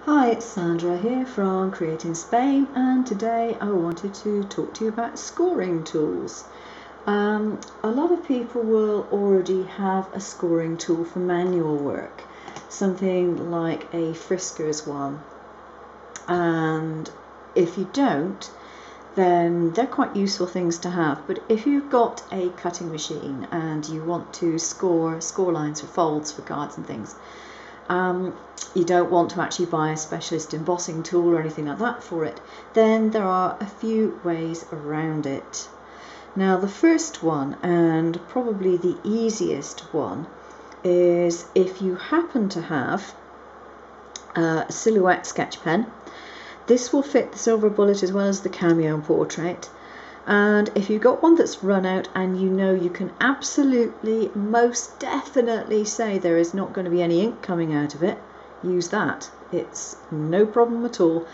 Hi, it's Sandra here from Creating Spain, and today I wanted to talk to you about scoring tools. A lot of people will already have a scoring tool for manual work, something like a Frisker's one, and if you don't, then they're quite useful things to have. But if you've got a cutting machine and you want to score lines for folds for cards and things, you don't want to actually buy a specialist embossing tool or anything like that for it, then there are a few ways around it. Now, the first one, and probably the easiest one, is if you happen to have a silhouette sketch pen. This will fit the silver bullet as well as the cameo and portrait. And if you've got one that's run out and you know you can absolutely, most definitely say there is not going to be any ink coming out of it, use that. It's no problem at all,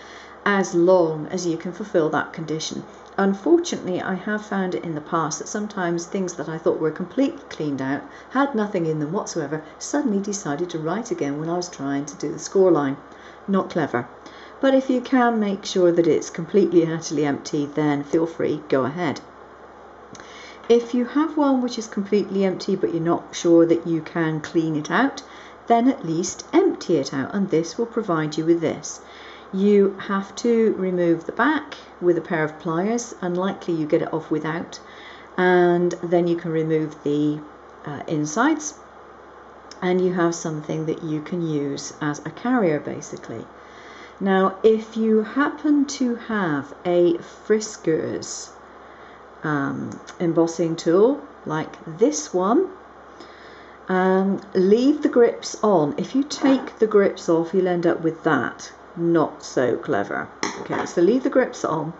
as long as you can fulfill that condition. Unfortunately, I have found it in the past that sometimes things that I thought were completely cleaned out, had nothing in them whatsoever, suddenly decided to write again when I was trying to do the score line. Not clever. But if you can make sure that it's completely and utterly empty, then feel free, go ahead. If you have one which is completely empty but you're not sure that you can clean it out, then at least empty it out, and this will provide you with this. You have to remove the back with a pair of pliers, unlikely you get it off without, and then you can remove the insides, and you have something that you can use as a carrier basically. Now, if you happen to have a Frisker's embossing tool like this one, leave the grips on. If you take the grips off, you'll end up with that. Not so clever. Okay, so leave the grips on.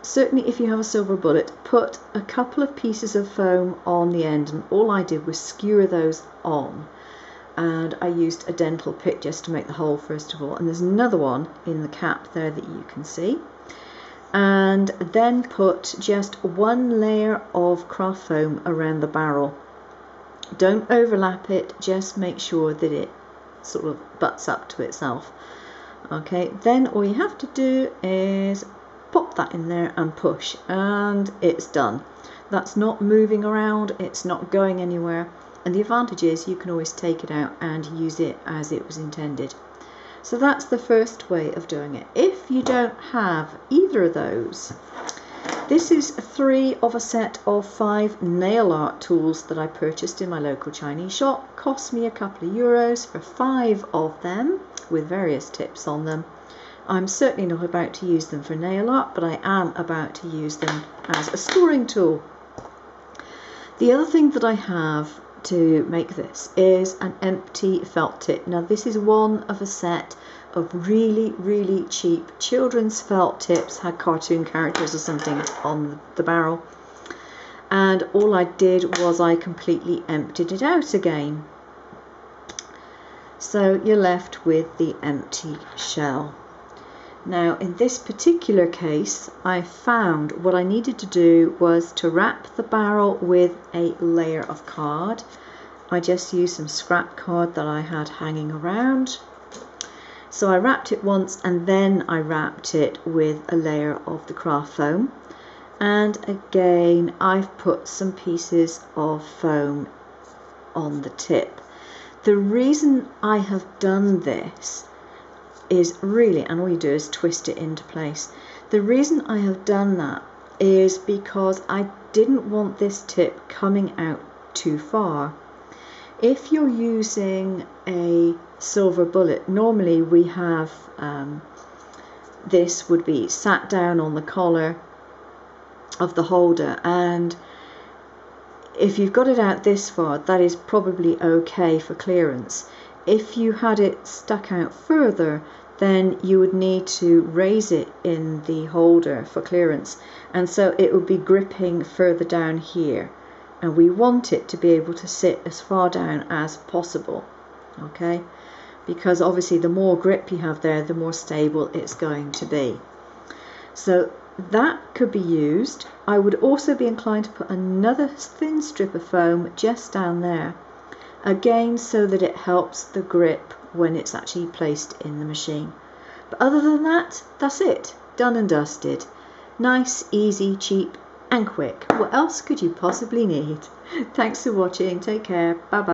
Certainly if you have a silver bullet, put a couple of pieces of foam on the end, and all I did was skewer those on. And I used a dental pick just to make the hole first of all, and there's another one in the cap there that you can see. And then put just one layer of craft foam around the barrel. Don't overlap it, just make sure that it sort of butts up to itself. Okay, then all you have to do is pop that in there and push, and it's done. That's not moving around, it's not going anywhere. And the advantage is you can always take it out and use it as it was intended. So that's the first way of doing it. If you don't have either of those, this is 3 of a set of 5 nail art tools that I purchased in my local Chinese shop. Cost me a couple of euros for 5 of them with various tips on them. I'm certainly not about to use them for nail art, but I am about to use them as a scoring tool. The other thing that I have to make this is an empty felt tip. Now, this is one of a set of really cheap children's felt tips, had cartoon characters or something on the barrel, and all I did was I completely emptied it out again, so you're left with the empty shell. Now, in this particular case, I found what I needed to do was to wrap the barrel with a layer of card. I just used some scrap card that I had hanging around. So I wrapped it once, and then I wrapped it with a layer of the craft foam. And again, I've put some pieces of foam on the tip. The reason I have done this is really, and all you do is twist it into place. The reason I have done that is because I didn't want this tip coming out too far. If you're using a silver bullet, normally we have this would be sat down on the collar of the holder, and if you've got it out this far, that is probably okay for clearance. If you had it stuck out further, then you would need to raise it in the holder for clearance, and so it would be gripping further down here, and we want it to be able to sit as far down as possible, okay, because obviously the more grip you have there, the more stable it's going to be. So that could be used. I would also be inclined to put another thin strip of foam just down there, again so that it helps the grip when it's actually placed in the machine. But other than that, that's it, done and dusted. Nice, easy, cheap and quick. What else could you possibly need? Thanks for watching, take care, bye bye.